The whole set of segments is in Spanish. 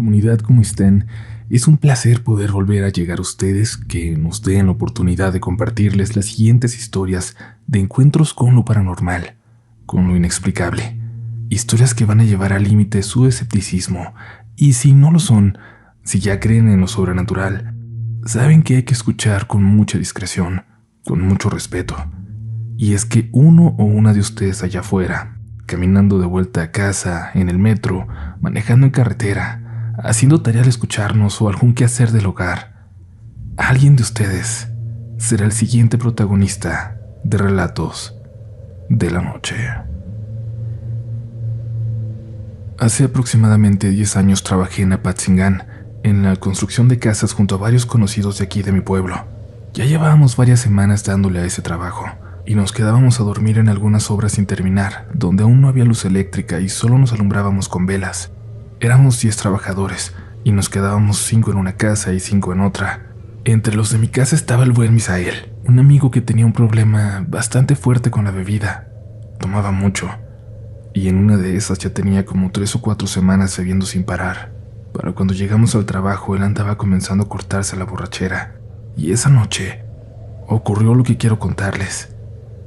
comunidad, ¿cómo están? Es un placer poder volver a llegar a ustedes, que nos den la oportunidad de compartirles las siguientes historias de encuentros con lo paranormal, con lo inexplicable. Historias que van a llevar al límite su escepticismo, y si no lo son, si ya creen en lo sobrenatural, saben que hay que escuchar con mucha discreción, con mucho respeto. Y es que uno o una de ustedes allá afuera, caminando de vuelta a casa, en el metro, manejando en carretera, haciendo tarea al escucharnos o algún quehacer del hogar, alguien de ustedes será el siguiente protagonista de Relatos de la Noche. Hace aproximadamente 10 años trabajé en Apatzingán, en la construcción de casas junto a varios conocidos de aquí de mi pueblo. Ya llevábamos varias semanas dándole a ese trabajo, y nos quedábamos a dormir en algunas obras sin terminar, donde aún no había luz eléctrica y solo nos alumbrábamos con velas. Éramos 10 trabajadores, y nos quedábamos 5 en una casa y 5 en otra. Entre los de mi casa estaba el buen Misael, un amigo que tenía un problema bastante fuerte con la bebida. Tomaba mucho, y en una de esas ya tenía como 3 o 4 semanas bebiendo sin parar. Para cuando llegamos al trabajo, él andaba comenzando a cortarse la borrachera, y esa noche ocurrió lo que quiero contarles.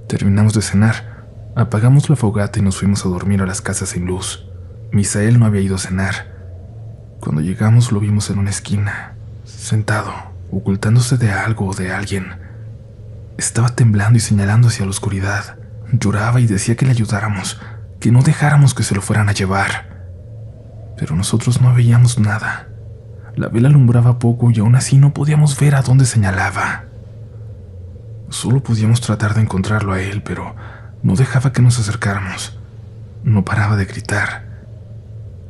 Terminamos de cenar, apagamos la fogata y nos fuimos a dormir a las casas sin luz. Misael no había ido a cenar. Cuando llegamos lo vimos en una esquina, sentado, ocultándose de algo o de alguien. Estaba temblando y señalando hacia la oscuridad. Lloraba y decía que le ayudáramos, que no dejáramos que se lo fueran a llevar. Pero nosotros no veíamos nada. La vela alumbraba poco y aún así no podíamos ver a dónde señalaba. Solo podíamos tratar de encontrarlo a él, pero no dejaba que nos acercáramos. No paraba de gritar.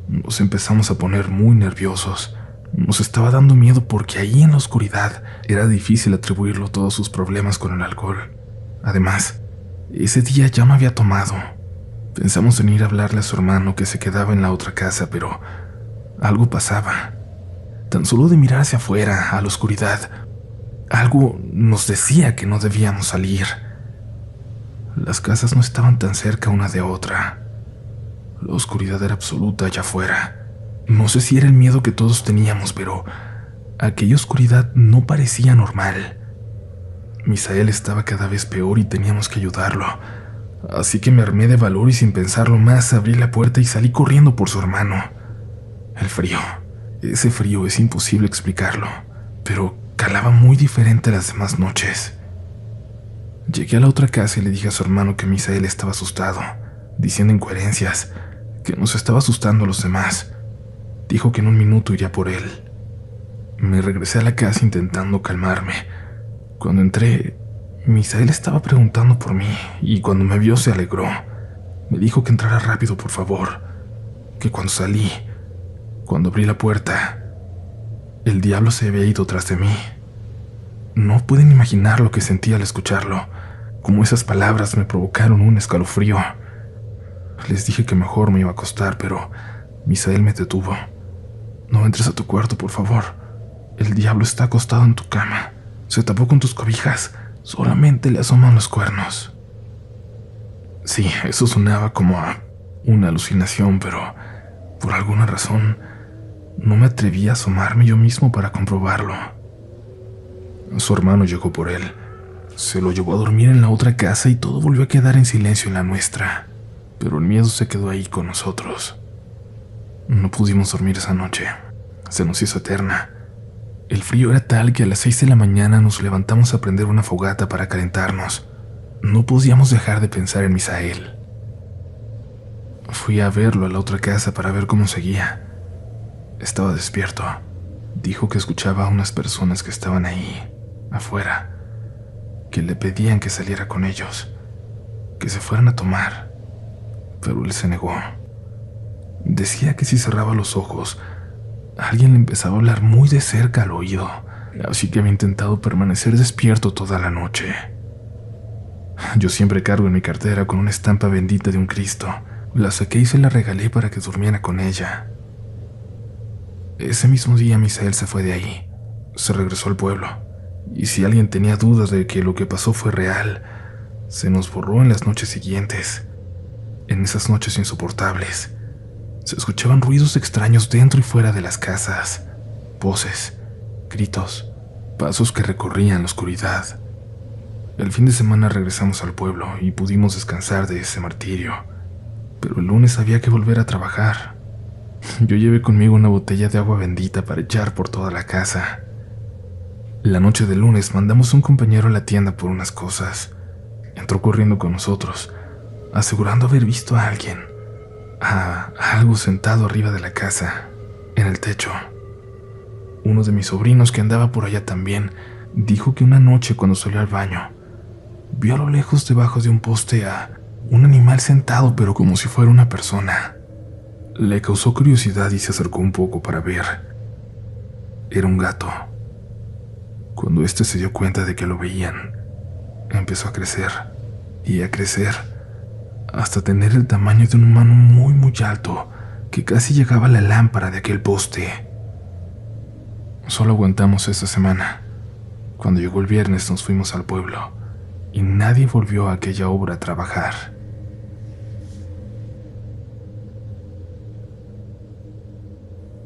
Nos empezamos a poner muy nerviosos. Nos estaba dando miedo porque ahí en la oscuridad era difícil atribuirlo todos sus problemas con el alcohol. Además, ese día ya me había tomado. Pensamos en ir a hablarle a su hermano que se quedaba en la otra casa, pero algo pasaba. Tan solo de mirar hacia afuera, a la oscuridad, algo nos decía que no debíamos salir. Las casas no estaban tan cerca una de otra. La oscuridad era absoluta allá afuera. No sé si era el miedo que todos teníamos, pero aquella oscuridad no parecía normal. Misael estaba cada vez peor y teníamos que ayudarlo. Así que me armé de valor y sin pensarlo más abrí la puerta y salí corriendo por su hermano. El frío, ese frío es imposible explicarlo, pero calaba muy diferente a las demás noches. Llegué a la otra casa y le dije a su hermano que Misael estaba asustado, diciendo incoherencias, que nos estaba asustando a los demás. Dijo que en un minuto iría por él. Me regresé a la casa intentando calmarme. Cuando entré, Misael estaba preguntando por mí y cuando me vio se alegró. Me dijo que entrara rápido, por favor, que cuando salí, cuando abrí la puerta, el diablo se había ido tras de mí. No pueden imaginar lo que sentí al escucharlo, como esas palabras me provocaron un escalofrío. Les dije que mejor me iba a acostar, pero Misael me detuvo. No entres a tu cuarto, por favor. El diablo está acostado en tu cama. Se tapó con tus cobijas. Solamente le asoman los cuernos. Sí, eso sonaba como a una alucinación, pero por alguna razón no me atreví a asomarme yo mismo para comprobarlo. Su hermano llegó por él. Se lo llevó a dormir en la otra casa y todo volvió a quedar en silencio en la nuestra. Pero el miedo se quedó ahí con nosotros. No pudimos dormir esa noche. Se nos hizo eterna. El frío era tal que a las 6 de la mañana nos levantamos a prender una fogata para calentarnos. No podíamos dejar de pensar en Misael. Fui a verlo a la otra casa para ver cómo seguía. Estaba despierto. Dijo que escuchaba a unas personas que estaban ahí, afuera, que le pedían que saliera con ellos, que se fueran a tomar, pero él se negó. Decía que si cerraba los ojos, alguien le empezaba a hablar muy de cerca al oído, así que había intentado permanecer despierto toda la noche. Yo siempre cargo en mi cartera con una estampa bendita de un Cristo. La saqué y se la regalé para que durmiera con ella. Ese mismo día Misael se fue de ahí, se regresó al pueblo, y si alguien tenía dudas de que lo que pasó fue real, se nos borró en las noches siguientes, en esas noches insoportables, Se escuchaban ruidos extraños dentro y fuera de las casas, voces, gritos, pasos que recorrían la oscuridad. El fin de semana regresamos al pueblo y pudimos descansar de ese martirio, pero el lunes había que volver a trabajar. Yo llevé conmigo una botella de agua bendita para echar por toda la casa. La noche del lunes mandamos a un compañero a la tienda por unas cosas. Entró corriendo con nosotros, asegurando haber visto a alguien, a algo sentado arriba de la casa, en el techo. Uno de mis sobrinos, que andaba por allá también, dijo que una noche cuando salió al baño, vio a lo lejos debajo de un poste a un animal sentado, pero como si fuera una persona. Le causó curiosidad y se acercó un poco para ver. Era un gato. Cuando éste se dio cuenta de que lo veían, empezó a crecer y a crecer, hasta tener el tamaño de un humano muy muy alto, que casi llegaba a la lámpara de aquel poste. Solo aguantamos esa semana. Cuando llegó el viernes nos fuimos al pueblo y nadie volvió a aquella obra a trabajar.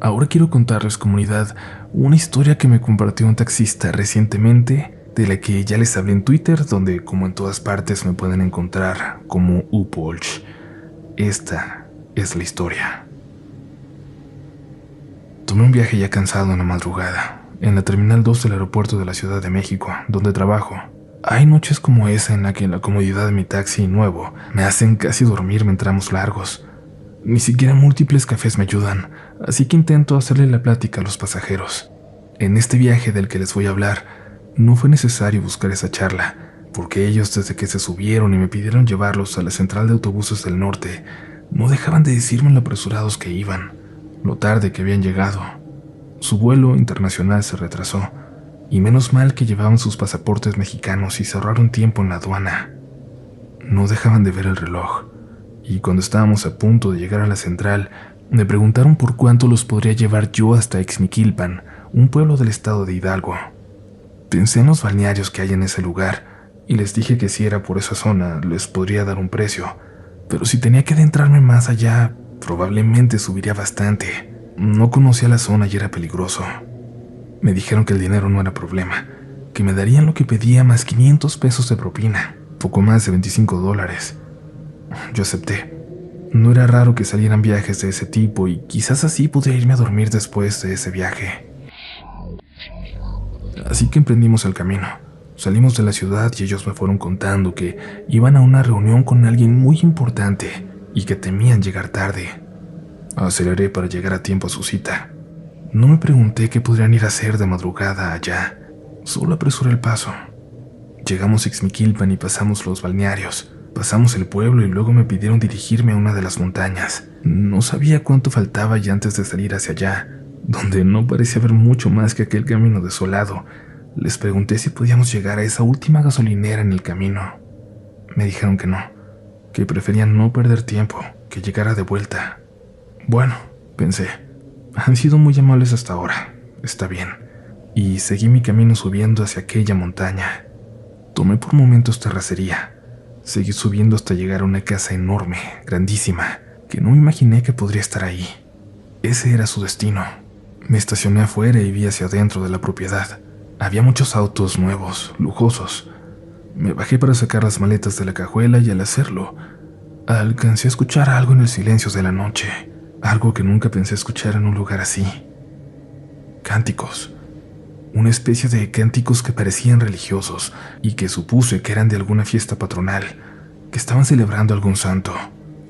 Ahora quiero contarles, comunidad, una historia que me compartió un taxista recientemente, de la que ya les hablé en Twitter, donde como en todas partes me pueden encontrar como Upolch. Esta es la historia. Tomé un viaje ya cansado en la madrugada, en la Terminal 2 del aeropuerto de la Ciudad de México, donde trabajo. Hay noches como esa en la que la comodidad de mi taxi nuevo me hacen casi dormirme en tramos largos. Ni siquiera múltiples cafés me ayudan, así que intento hacerle la plática a los pasajeros. En este viaje del que les voy a hablar, no fue necesario buscar esa charla, porque ellos, desde que se subieron y me pidieron llevarlos a la central de autobuses del norte, no dejaban de decirme lo apresurados que iban, lo tarde que habían llegado. Su vuelo internacional se retrasó, y menos mal que llevaban sus pasaportes mexicanos y se ahorraron tiempo en la aduana. No dejaban de ver el reloj, y cuando estábamos a punto de llegar a la central, me preguntaron por cuánto los podría llevar yo hasta Ixmiquilpan, un pueblo del estado de Hidalgo. Pensé en los balnearios que hay en ese lugar, y les dije que si era por esa zona les podría dar un precio, pero si tenía que adentrarme más allá, probablemente subiría bastante. No conocía la zona y era peligroso. Me dijeron que el dinero no era problema, que me darían lo que pedía más 500 pesos de propina, poco más de $25. Yo acepté. No era raro que salieran viajes de ese tipo y quizás así podría irme a dormir después de ese viaje. Así que emprendimos el camino. Salimos de la ciudad y ellos me fueron contando que iban a una reunión con alguien muy importante y que temían llegar tarde. Aceleré para llegar a tiempo a su cita. No me pregunté qué podrían ir a hacer de madrugada allá, solo apresuré el paso. Llegamos a Ixmiquilpan y pasamos los balnearios. Pasamos el pueblo y luego me pidieron dirigirme a una de las montañas. No sabía cuánto faltaba ya antes de salir hacia allá, donde no parecía haber mucho más que aquel camino desolado. Les pregunté si podíamos llegar a esa última gasolinera en el camino. Me dijeron que no, que preferían no perder tiempo, que llegara de vuelta. Bueno, pensé, han sido muy amables hasta ahora, está bien. Y seguí mi camino subiendo hacia aquella montaña. Tomé por momentos terracería. Seguí subiendo hasta llegar a una casa enorme, grandísima, que no me imaginé que podría estar ahí. Ese era su destino. Me estacioné afuera y vi hacia adentro de la propiedad. Había muchos autos nuevos, lujosos. Me bajé para sacar las maletas de la cajuela y al hacerlo, alcancé a escuchar algo en el silencio de la noche, algo que nunca pensé escuchar en un lugar así. Cánticos. Una especie de cánticos que parecían religiosos y que supuse que eran de alguna fiesta patronal, que estaban celebrando algún santo.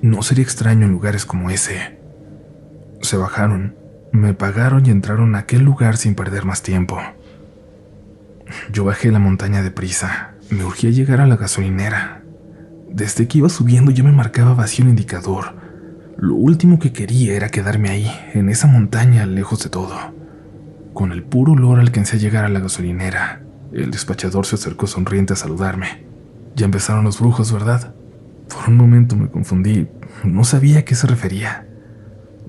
No sería extraño en lugares como ese. Se bajaron, me pagaron y entraron a aquel lugar sin perder más tiempo. Yo bajé la montaña deprisa. Me urgía llegar a la gasolinera. Desde que iba subiendo ya me marcaba vacío el indicador. Lo último que quería era quedarme ahí, en esa montaña, lejos de todo. Con el puro olor alcancé a llegar a la gasolinera. El despachador se acercó sonriente a saludarme. Ya empezaron los brujos, ¿verdad? Por un momento me confundí. No sabía a qué se refería.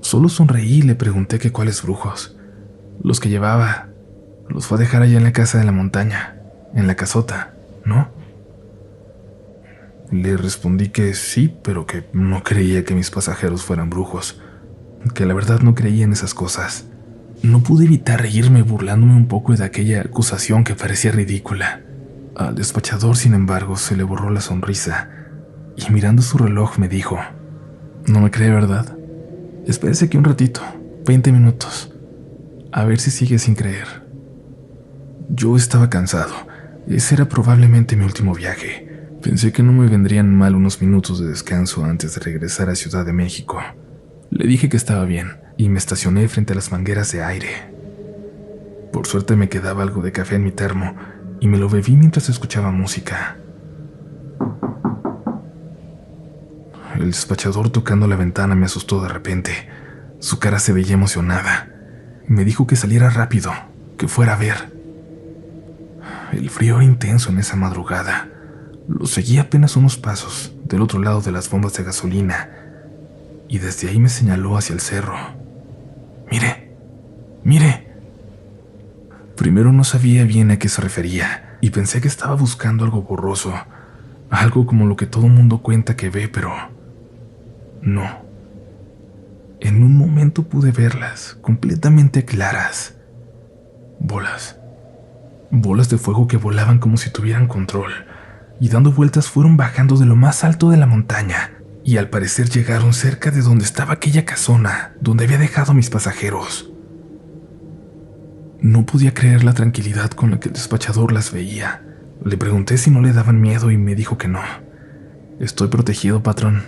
Solo sonreí y le pregunté que cuáles brujos. Los que llevaba. Los fue a dejar allá en la casa de la montaña, en la casota, ¿no? Le respondí que sí, pero que no creía que mis pasajeros fueran brujos. que la verdad no creía en esas cosas. No pude evitar reírme burlándome un poco de aquella acusación que parecía ridícula. Al despachador, sin embargo, se le borró la sonrisa y mirando su reloj me dijo: «No me cree, ¿verdad? Espérese aquí un ratito, 20 minutos, a ver si sigue sin creer». Yo estaba cansado. Ese era probablemente mi último viaje. Pensé que no me vendrían mal unos minutos de descanso antes de regresar a Ciudad de México. Le dije que estaba bien y me estacioné frente a las mangueras de aire. Por suerte me quedaba algo de café en mi termo y me lo bebí mientras escuchaba música. El despachador tocando la ventana me asustó de repente. Su cara se veía emocionada. Me dijo que saliera rápido, que fuera a ver. El frío era intenso en esa madrugada. Lo seguí apenas unos pasos del otro lado de las bombas de gasolina y desde ahí me señaló hacia el cerro. «Mire, mire». Primero no sabía bien a qué se refería y pensé que estaba buscando algo borroso, algo como lo que todo mundo cuenta que ve, pero no. En un momento pude verlas, completamente claras. Bolas de fuego que volaban como si tuvieran control, y dando vueltas fueron bajando de lo más alto de la montaña, y al parecer llegaron cerca de donde estaba aquella casona, donde había dejado a mis pasajeros. No podía creer la tranquilidad con la que el despachador las veía. Le pregunté si no le daban miedo y me dijo que no. «Estoy protegido, patrón»,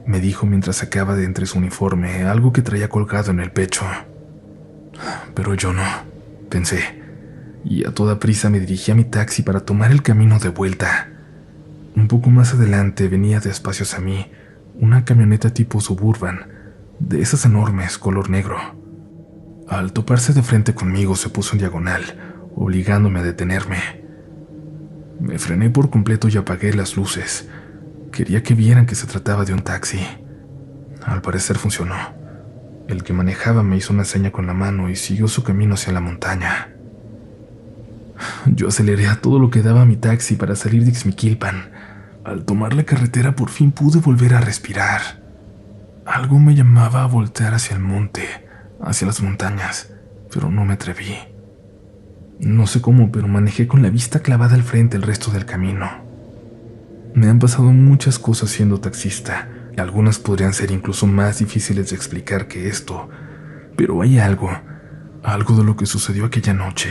me dijo mientras sacaba de entre su uniforme algo que traía colgado en el pecho. Pero yo no, pensé, y a toda prisa me dirigí a mi taxi para tomar el camino de vuelta. Un poco más adelante venía despacio hacia mí una camioneta tipo Suburban, de esas enormes, color negro. Al toparse de frente conmigo se puso en diagonal, obligándome a detenerme. Me frené por completo y apagué las luces. Quería que vieran que se trataba de un taxi. Al parecer funcionó. El que manejaba me hizo una seña con la mano y siguió su camino hacia la montaña. Yo aceleré a todo lo que daba mi taxi para salir de Ixmiquilpan. Al tomar la carretera por fin pude volver a respirar. Algo me llamaba a voltear hacia el monte, hacia las montañas, pero no me atreví. No sé cómo, pero manejé con la vista clavada al frente el resto del camino. Me han pasado muchas cosas siendo taxista, y algunas podrían ser incluso más difíciles de explicar que esto, pero hay algo de lo que sucedió aquella noche,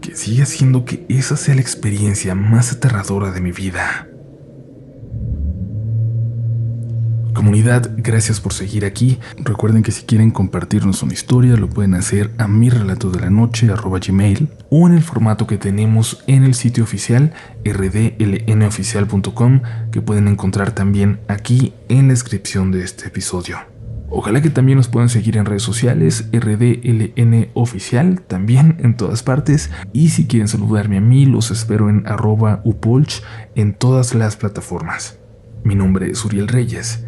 que sigue haciendo que esa sea la experiencia más aterradora de mi vida. Comunidad, gracias por seguir aquí. Recuerden que si quieren compartirnos una historia lo pueden hacer a mirelatodelanoche@gmail o en el formato que tenemos en el sitio oficial rdlnoficial.com, que pueden encontrar también aquí en la descripción de este episodio. Ojalá que también nos puedan seguir en redes sociales, rdlnoficial, también en todas partes. Y si quieren saludarme a mí, los espero en @upolch en todas las plataformas. Mi nombre es Uriel Reyes.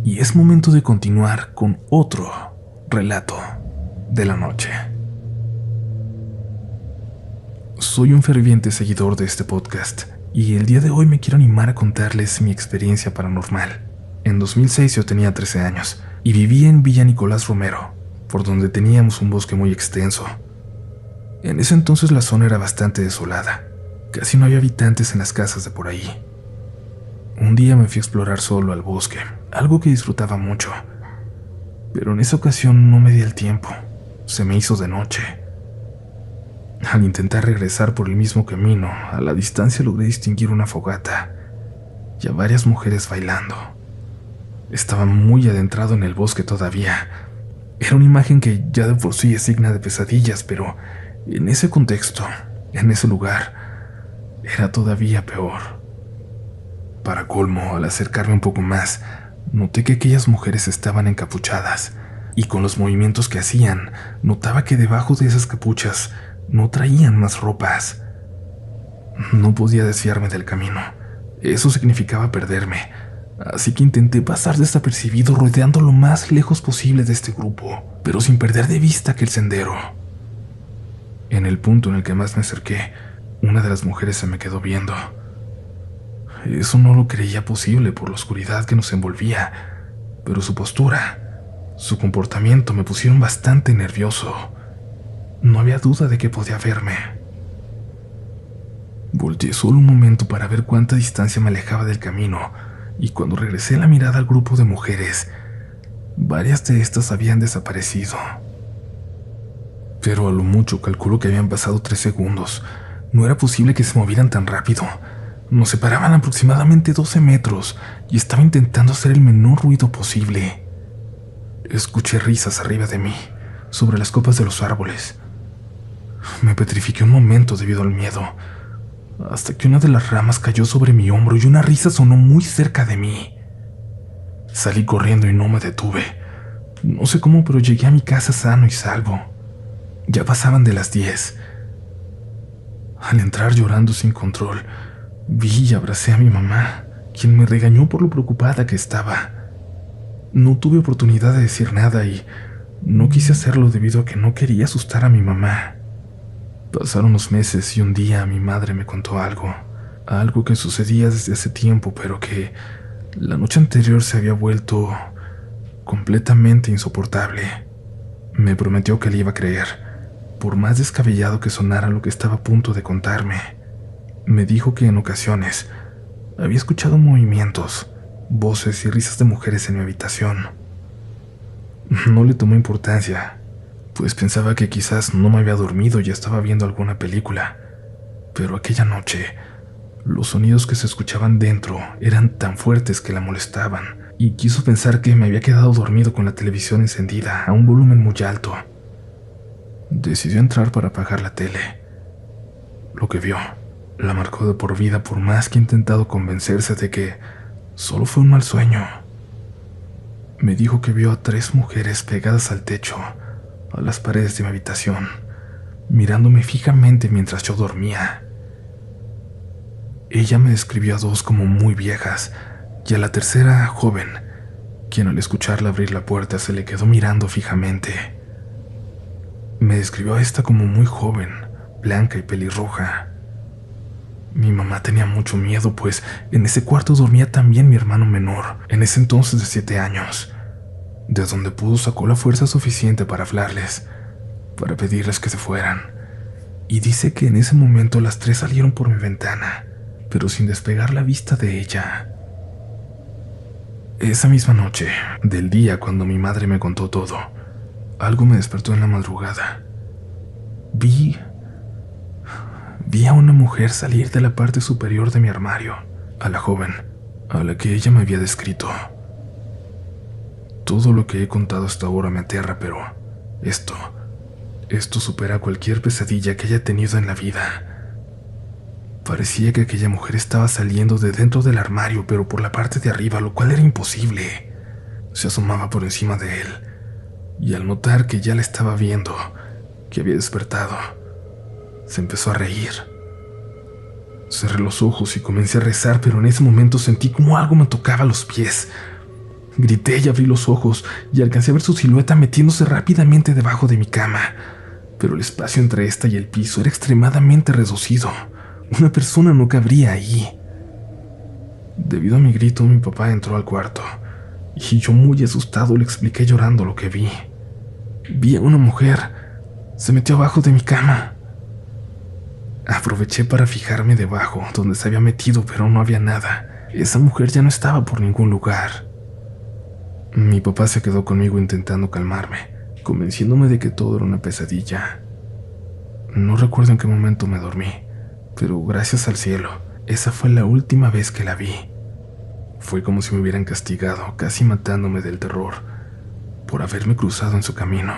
Y es momento de continuar con otro relato de la noche. Soy un ferviente seguidor de este podcast y el día de hoy me quiero animar a contarles mi experiencia paranormal. En 2006 yo tenía 13 años y vivía en Villa Nicolás Romero, por donde teníamos un bosque muy extenso. En ese entonces la zona era bastante desolada, casi no había habitantes en las casas de por ahí. Un día me fui a explorar solo al bosque, algo que disfrutaba mucho. Pero en esa ocasión no me di el tiempo, se me hizo de noche. Al intentar regresar por el mismo camino, a la distancia logré distinguir una fogata y a varias mujeres bailando. Estaba muy adentrado en el bosque todavía. Era una imagen que ya de por sí es digna de pesadillas, pero en ese contexto, en ese lugar, era todavía peor. Para colmo, al acercarme un poco más, noté que aquellas mujeres estaban encapuchadas, y con los movimientos que hacían, notaba que debajo de esas capuchas no traían más ropas. No podía desviarme del camino. Eso significaba perderme, así que intenté pasar desapercibido rodeando lo más lejos posible de este grupo, pero sin perder de vista aquel sendero. En el punto en el que más me acerqué, una de las mujeres se me quedó viendo. Eso no lo creía posible por la oscuridad que nos envolvía, pero su postura Su comportamiento me pusieron bastante nervioso. No había duda de que podía verme. Volteé solo un momento para ver cuánta distancia me alejaba del camino, y cuando regresé la mirada al grupo de mujeres, varias de estas habían desaparecido. Pero a lo mucho calculo que habían pasado 3 segundos. No era posible que se movieran tan rápido. Nos separaban aproximadamente 12 metros y estaba intentando hacer el menor ruido posible. Escuché risas arriba de mí, sobre las copas de los árboles. Me petrifiqué un momento debido al miedo, hasta que una de las ramas cayó sobre mi hombro y una risa sonó muy cerca de mí. Salí corriendo y no me detuve. No sé cómo, pero llegué a mi casa sano y salvo. Ya pasaban de las 10. Al entrar llorando sin control, vi y abracé a mi mamá, quien me regañó por lo preocupada que estaba. No tuve oportunidad de decir nada y no quise hacerlo debido a que no quería asustar a mi mamá. Pasaron los meses y un día mi madre me contó algo que sucedía desde hace tiempo, pero que la noche anterior se había vuelto completamente insoportable. Me prometió que le iba a creer, por más descabellado que sonara lo que estaba a punto de contarme. Me dijo que en ocasiones había escuchado movimientos, voces y risas de mujeres en mi habitación. No le tomó importancia, pues pensaba que quizás no me había dormido y estaba viendo alguna película. Pero aquella noche, los sonidos que se escuchaban dentro eran tan fuertes que la molestaban, y quiso pensar que me había quedado dormido con la televisión encendida a un volumen muy alto. Decidió entrar para apagar la tele. Lo que vio la marcó de por vida, por más que he intentado convencerse de que solo fue un mal sueño. Me dijo que vio a 3 mujeres pegadas al techo, a las paredes de mi habitación, mirándome fijamente mientras yo dormía. Ella me describió a 2 como muy viejas y a la tercera joven, quien al escucharla abrir la puerta se le quedó mirando fijamente. Me describió a esta como muy joven, blanca y pelirroja. Mi mamá tenía mucho miedo, pues en ese cuarto dormía también mi hermano menor, en ese entonces de 7 años, de donde pudo sacó la fuerza suficiente para hablarles, para pedirles que se fueran. Y dice que en ese momento las 3 salieron por mi ventana, pero sin despegar la vista de ella. Esa misma noche, del día cuando mi madre me contó todo, algo me despertó en la madrugada. Vi a una mujer salir de la parte superior de mi armario, a la joven, a la que ella me había descrito. Todo lo que he contado hasta ahora me aterra, pero esto supera cualquier pesadilla que haya tenido en la vida. Parecía que aquella mujer estaba saliendo de dentro del armario, pero por la parte de arriba, lo cual era imposible. Se asomaba por encima de él, y al notar que ya la estaba viendo, que había despertado, se empezó a reír. Cerré los ojos y comencé a rezar, pero en ese momento sentí como algo me tocaba los pies. Grité y abrí los ojos y alcancé a ver su silueta metiéndose rápidamente debajo de mi cama, pero el espacio entre esta y el piso era extremadamente reducido. Una persona no cabría ahí. Debido a mi grito, mi papá entró al cuarto, y yo muy asustado le expliqué llorando lo que vi. Vi a una mujer. Se metió abajo de mi cama. Aproveché para fijarme debajo, donde se había metido, pero no había nada. Esa mujer ya no estaba por ningún lugar. Mi papá se quedó conmigo intentando calmarme, convenciéndome de que todo era una pesadilla. No recuerdo en qué momento me dormí, pero gracias al cielo, esa fue la última vez que la vi. Fue como si me hubieran castigado, casi matándome del terror, por haberme cruzado en su camino.